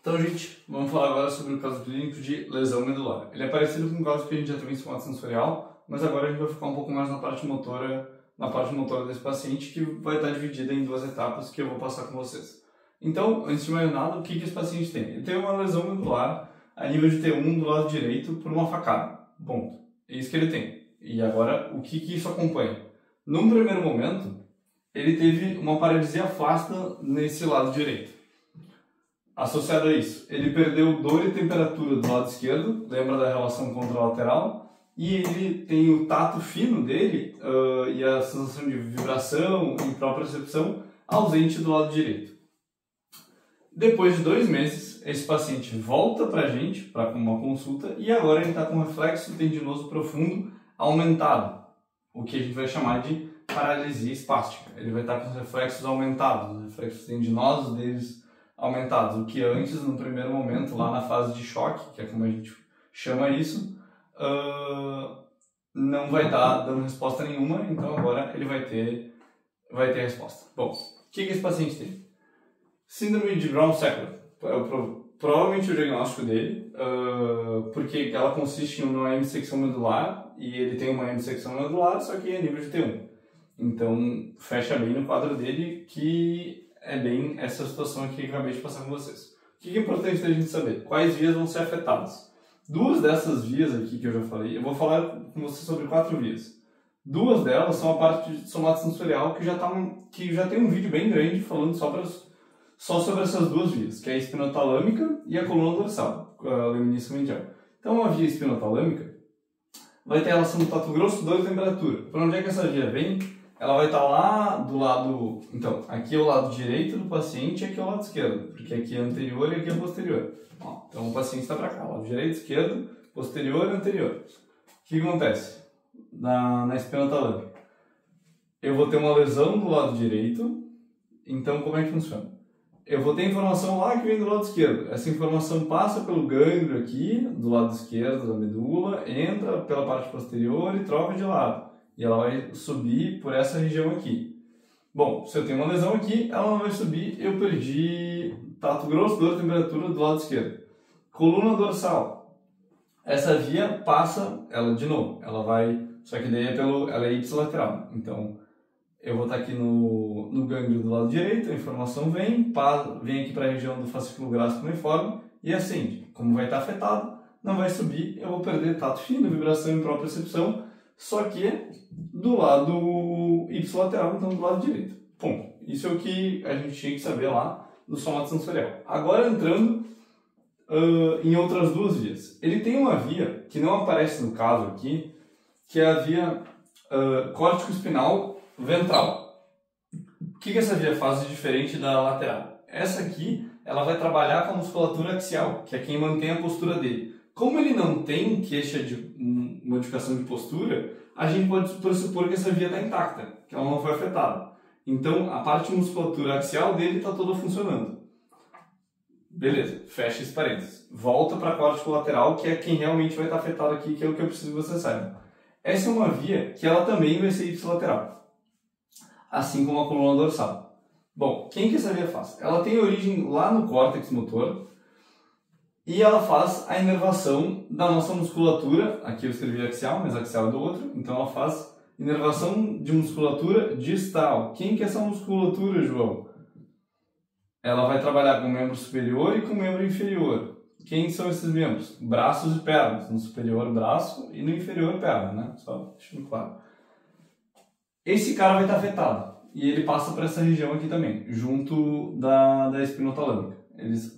Então, gente, vamos falar agora sobre o caso clínico de lesão medular. Ele é parecido com o caso que a gente já teve em somatossensorial sensorial, mas agora a gente vai ficar um pouco mais na parte motora desse paciente, que vai estar dividida em duas etapas que eu vou passar com vocês. Então, antes de mais nada, o que esse paciente tem? Ele tem uma lesão medular a nível de T1 do lado direito por uma facada. Ponto. É isso que ele tem. E agora, o que isso acompanha? Num primeiro momento, ele teve uma paralisia flácida nesse lado direito. Associado a isso, ele perdeu dor e temperatura do lado esquerdo, lembra da relação contralateral, e ele tem o tato fino dele e a sensação de vibração e propriocepção ausente do lado direito. Depois de 2 meses, esse paciente volta para a gente, para uma consulta, e agora ele está com reflexo tendinoso profundo aumentado, o que a gente vai chamar de paralisia espástica. Ele vai estar com os reflexos aumentados, os reflexos tendinosos deles aumentados, o que antes, no primeiro momento, lá na fase de choque, que é como a gente chama isso, não vai estar dando resposta nenhuma, então agora ele vai ter resposta. Bom, o que esse paciente tem? Síndrome de Brown-Séquard. Provavelmente o diagnóstico dele, porque ela consiste em uma hemissecção medular, e ele tem uma hemissecção medular, só que é nível de T1. Então, fecha bem no quadro dele, que é bem essa situação aqui que eu acabei de passar com vocês. O que é importante da gente saber? Quais vias vão ser afetadas? 2 dessas vias aqui que eu já falei, eu vou falar com vocês sobre 4 vias. 2 delas são a parte de somatossensorial, que já tem um vídeo bem grande falando só sobre essas 2 vias, que é a espinotalâmica e a coluna dorsal, a lemnícia medial. Então, a via espinotalâmica vai ter relação do tato grosso, dor e temperatura. Para onde é que essa via vem? Ela vai estar lá do lado... Então, aqui é o lado direito do paciente e aqui é o lado esquerdo, porque aqui é anterior e aqui é posterior. Ó, então, o paciente está para cá, lado direito, esquerdo, posterior e anterior. O que acontece na espinotalâmica? Eu vou ter uma lesão do lado direito, então como é que funciona? Eu vou ter informação lá que vem do lado esquerdo. Essa informação passa pelo gânglio aqui, do lado esquerdo da medula, entra pela parte posterior e troca de lado. E ela vai subir por essa região aqui. Bom, se eu tenho uma lesão aqui, ela não vai subir, eu perdi tato grosso, dor e temperatura do lado esquerdo. Coluna dorsal. Essa via passa, ela de novo, ela vai, só que daí ela é ipsilateral. Então, eu vou estar aqui no gânglio do lado direito, a informação vem aqui para a região do fascículo graxo cuneiforme e acende. Como vai estar afetado, não vai subir, eu vou perder tato fino, vibração e propriocepção, só que do lado ipsilateral, então do lado direito. Bom, isso é o que a gente tinha que saber lá do somatossensorial. Agora entrando em outras 2 vias. Ele tem uma via que não aparece no caso aqui, que é a via córtico-espinal ventral. O que essa via faz de diferente da lateral? Essa aqui, ela vai trabalhar com a musculatura axial, que é quem mantém a postura dele. Como ele não tem queixa de modificação de postura, a gente pode pressupor que essa via está intacta, que ela não foi afetada. Então, a parte de musculatura axial dele está toda funcionando. Beleza, fecha esse parênteses. Volta para a córtico lateral, que é quem realmente vai estar afetado aqui, que é o que eu preciso que você saiba. Essa é uma via que ela também vai ser ipsilateral, assim como a coluna dorsal. Bom, quem que essa via faz? Ela tem origem lá no córtex motor e ela faz a inervação da nossa musculatura, aqui eu escrevi axial, mas axial é do outro, então ela faz inervação de musculatura distal. Quem que é essa musculatura, João? Ela vai trabalhar com o membro superior e com o membro inferior. Quem são esses membros? Braços e pernas. No superior, braço, e no inferior, perna, né? Só deixando claro. Esse cara vai estar afetado. E ele passa por essa região aqui também, junto da espinotalâmica.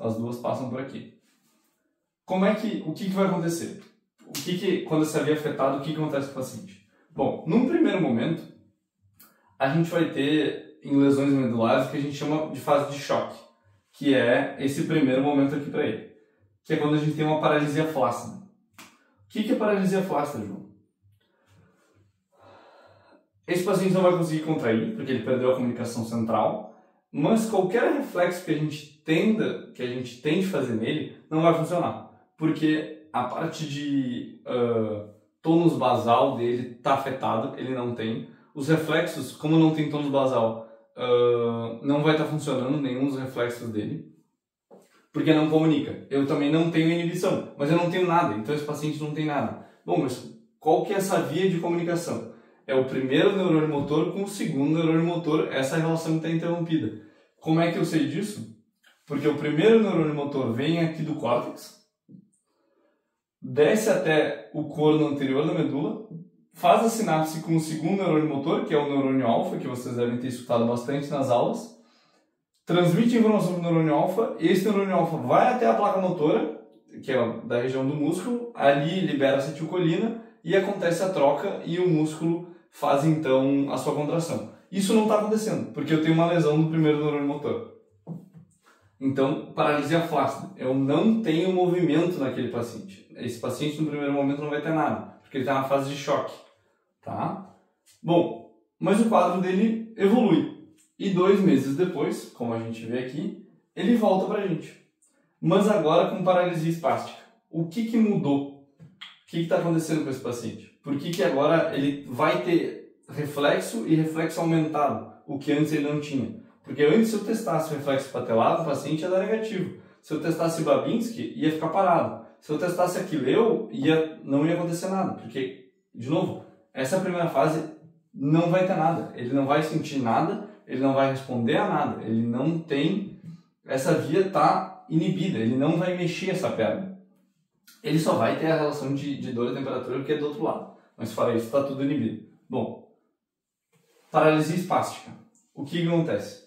As 2 passam por aqui. O que vai acontecer? Quando essa via é afetada, o que acontece com o paciente? Bom, num primeiro momento, a gente vai ter em lesões medulares o que a gente chama de fase de choque, que é esse primeiro momento aqui para ele, que é quando a gente tem uma paralisia flácida. O que é paralisia flácida, João? Esse paciente não vai conseguir contrair, porque ele perdeu a comunicação central, mas qualquer reflexo que a gente tente fazer nele não vai funcionar, porque a parte de tônus basal dele está afetado, ele não tem. Os reflexos, como não tem tônus basal, não vai estar funcionando nenhum dos reflexos dele. porque não comunica. Eu também não tenho inibição, mas eu não tenho nada, então esse paciente não tem nada. Bom, mas qual que é essa via de comunicação? É o primeiro neurônio motor com o segundo neurônio motor, essa relação que está interrompida. Como é que eu sei disso? Porque o primeiro neurônio motor vem aqui do córtex, desce até o corno anterior da medula, faz a sinapse com o segundo neurônio motor, que é o neurônio alfa, que vocês devem ter escutado bastante nas aulas, transmite a informação para o neurônio alfa, e esse neurônio alfa vai até a placa motora, que é da região do músculo, ali libera acetilcolina e acontece a troca e o músculo faz então a sua contração. Isso não está acontecendo, porque eu tenho uma lesão no primeiro neurônio motor. Então, paralisia flácida. Eu não tenho movimento naquele paciente. Esse paciente no primeiro momento não vai ter nada, porque ele está na fase de choque. Tá? Bom, mas o quadro dele evolui. E 2 meses depois, como a gente vê aqui, ele volta pra gente. Mas agora com paralisia espástica. O que mudou? O que está acontecendo com esse paciente? Por que agora ele vai ter reflexo e reflexo aumentado, o que antes ele não tinha? Porque antes, se eu testasse o reflexo patelar do paciente, ia dar negativo. Se eu testasse Babinski, ia ficar parado. Se eu testasse Aquileu, não ia acontecer nada. Porque, de novo, essa primeira fase não vai ter nada. Ele não vai sentir nada, ele não vai responder a nada. Ele não tem... Essa via está inibida, ele não vai mexer essa perna. Ele só vai ter a relação de dor e temperatura, porque é do outro lado. Mas fora isso, está tudo inibido. Bom, paralisia espástica. O que acontece?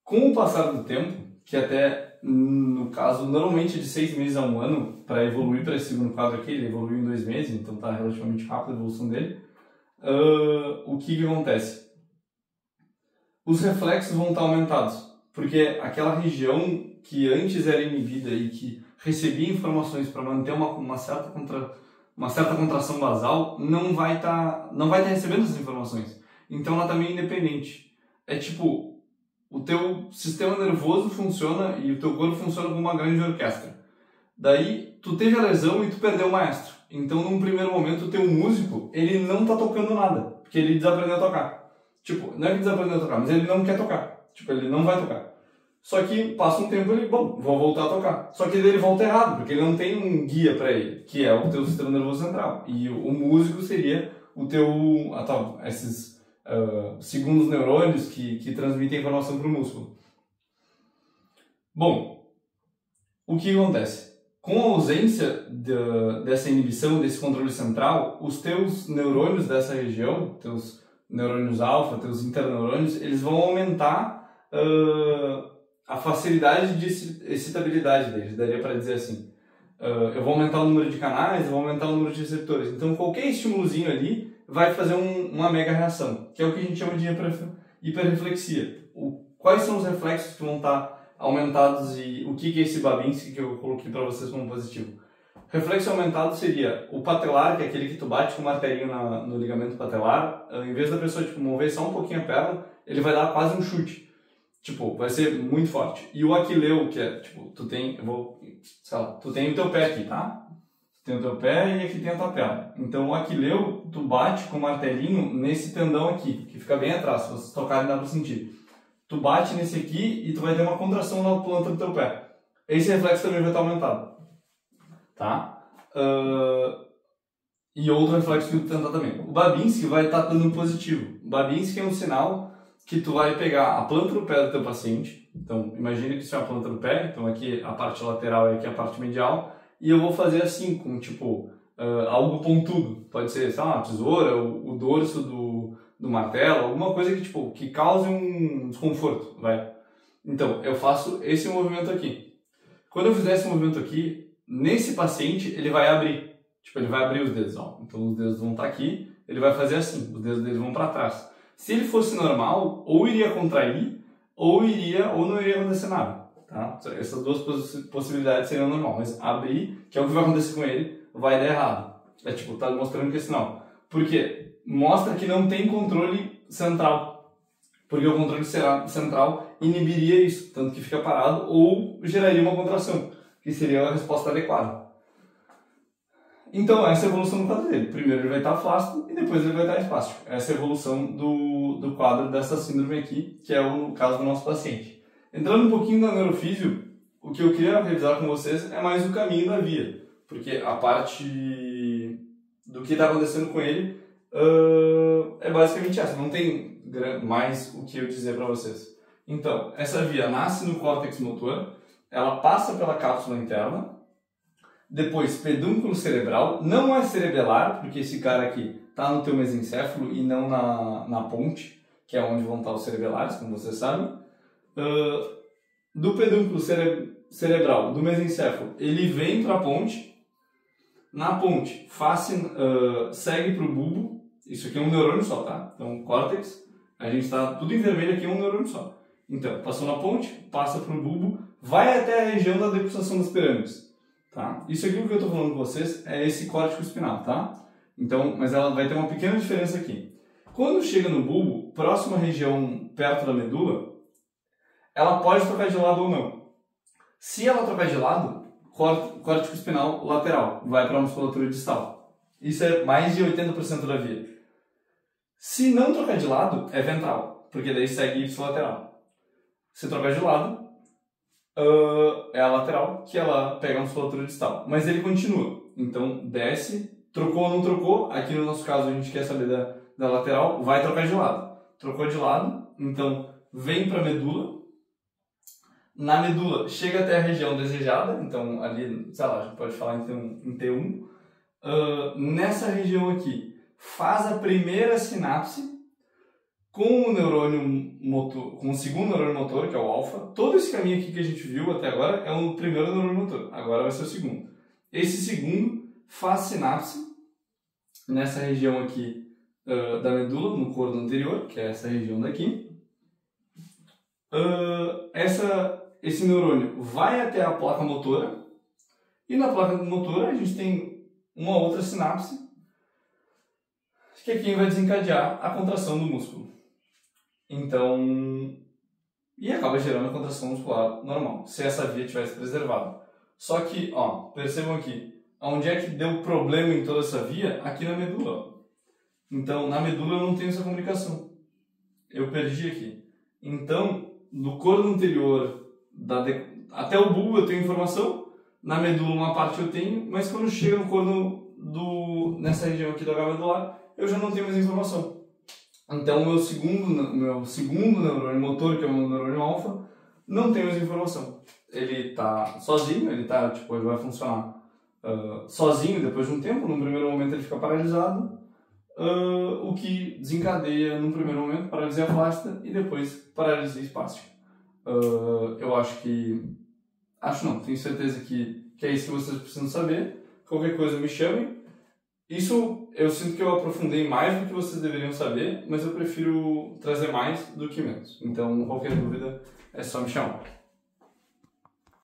Com o passar do tempo, que até, no caso, normalmente de 6 meses a 1 ano, para evoluir para esse segundo quadro aqui, ele evoluiu em 2 meses, então está relativamente rápido a evolução dele, o que acontece? Os reflexos vão estar aumentados, porque aquela região que antes era inibida e que recebia informações para manter uma certa contração basal, não vai estar recebendo essas informações. Então ela está meio independente. É tipo... O teu sistema nervoso funciona e o teu corpo funciona como uma grande orquestra. Daí, tu teve a lesão e tu perdeu o maestro. Então, num primeiro momento, o teu músico, ele não tá tocando nada, porque ele desaprendeu a tocar. Tipo, não é que desaprendeu a tocar, mas ele não quer tocar. Tipo, ele não vai tocar. Só que passa um tempo ele, bom, vou voltar a tocar. Só que ele volta errado, porque ele não tem um guia para ele, que é o teu sistema nervoso central. E o músico seria o teu, esses segundos neurônios que transmitem informação para o músculo. Bom, o que acontece? Com a ausência dessa inibição, desse controle central, os teus neurônios dessa região, teus neurônios alfa, teus interneurônios, eles vão aumentar a facilidade de excitabilidade deles, daria para dizer assim. Eu vou aumentar o número de canais, eu vou aumentar o número de receptores. Então, qualquer estímulozinho ali vai fazer uma mega reação, que é o que a gente chama de hiperreflexia. Quais são os reflexos que vão estar aumentados e o que é esse Babinski que eu coloquei para vocês como positivo? Reflexo aumentado seria o patelar, que é aquele que tu bate com o martelinho no ligamento patelar. Em vez da pessoa mover só um pouquinho a perna, ele vai dar quase um chute. Tipo, vai ser muito forte. E o aquileu, que é, tipo, tu tem o teu pé aqui, tá? Tu tem o teu pé e aqui tem a tua perna. Então o aquileu, tu bate com o martelinho nesse tendão aqui, que fica bem atrás, se vocês tocarem dá pra sentir. Tu bate nesse aqui e tu vai ter uma contração na planta do teu pé. Esse reflexo também vai estar aumentado. Tá? E outro reflexo que tu tentar também. O Babinski vai estar dando positivo. O Babinski é um sinal que tu vai pegar a planta do pé do teu paciente. Então, imagina que isso é a planta do pé. Então, aqui a parte lateral e aqui a parte medial. E eu vou fazer assim, com tipo, algo pontudo. Pode ser, sei lá, uma tesoura, o dorso do martelo, alguma coisa que, tipo, que cause um desconforto, vai. Então, eu faço esse movimento aqui. Quando eu fizer esse movimento aqui, nesse paciente, ele vai abrir. Tipo, ele vai abrir os dedos, ó. Então, os dedos vão estar aqui, ele vai fazer assim, os dedos dele vão para trás. Se ele fosse normal, ou iria contrair, ou não iria acontecer nada, tá? Essas duas possibilidades seriam normal, mas abrir, que é o que vai acontecer com ele, vai dar errado. É tipo, tá mostrando que é sinal. Por quê? Mostra que não tem controle central. Porque o controle central inibiria isso, tanto que fica parado, ou geraria uma contração, que seria a resposta adequada. Então, essa é a evolução do quadro dele. Primeiro ele vai estar flácido e depois ele vai estar espástico. Essa é a evolução do quadro dessa síndrome aqui, que é o caso do nosso paciente. Entrando um pouquinho na neurofísio, o que eu queria revisar com vocês é mais o caminho da via, porque a parte do que está acontecendo com ele é basicamente essa, não tem mais o que eu dizer para vocês. Então, essa via nasce no córtex motor, ela passa pela cápsula interna, depois pedúnculo cerebral, não é cerebelar, porque esse cara aqui está no teu mesencéfalo e não na ponte, que é onde vão estar os cerebelares, como vocês sabem. Do pedúnculo cerebral, do mesencéfalo, ele vem para a ponte, na ponte segue para o bulbo, isso aqui é um neurônio só, tá? Então, córtex, a gente está tudo em vermelho aqui, é um neurônio só. Então, passou na ponte, passa para o bulbo, vai até a região da decusação das pirâmides, tá? Isso aqui que eu estou falando com vocês é esse córtico espinal, tá? Então, mas ela vai ter uma pequena diferença aqui. Quando chega no bulbo, próxima região perto da medula, ela pode trocar de lado ou não. Se ela trocar de lado, córtico espinal lateral, vai para a musculatura distal. Isso é mais de 80% da via. Se não trocar de lado, é ventral, porque daí segue ipsilateral. Se trocar de lado, é a lateral, que ela pega a musculatura distal. Mas ele continua. Então, desce, trocou ou não trocou. Aqui no nosso caso, a gente quer saber da lateral, vai trocar de lado. Trocou de lado, então vem para a medula. Na medula, chega até a região desejada. Então, ali, sei lá, a gente pode falar em T1. Nessa região aqui, faz a primeira sinapse com o neurônio motor, com o segundo neurônio motor, que é o alfa. Todo esse caminho aqui que a gente viu até agora é o primeiro neurônio motor, agora vai ser o segundo. Esse segundo faz sinapse nessa região aqui da medula, no corno anterior, que é essa região daqui. Esse neurônio vai até a placa motora, e na placa motora a gente tem uma outra sinapse, que é quem vai desencadear a contração do músculo. Então, e acaba gerando a contração muscular normal, se essa via tivesse preservada. Só que, percebam aqui, onde é que deu problema em toda essa via? Aqui na medula. Então, na medula eu não tenho essa comunicação. Eu perdi aqui. Então, no corno anterior, até o bulbo eu tenho informação, na medula uma parte eu tenho, mas quando chega no corno nessa região aqui da H medular, eu já não tenho mais informação. Então, o meu segundo neurônio motor, que é o meu neurônio alfa, não tem mais informação. Ele está sozinho, ele vai funcionar sozinho depois de um tempo. No primeiro momento ele fica paralisado, o que desencadeia, no primeiro momento, paralisia flácida e depois paralisia espástica. Tenho certeza que é isso que vocês precisam saber. Qualquer coisa me chamem. Isso eu sinto que eu aprofundei mais do que vocês deveriam saber, mas eu prefiro trazer mais do que menos. Então, qualquer dúvida é só me chamar.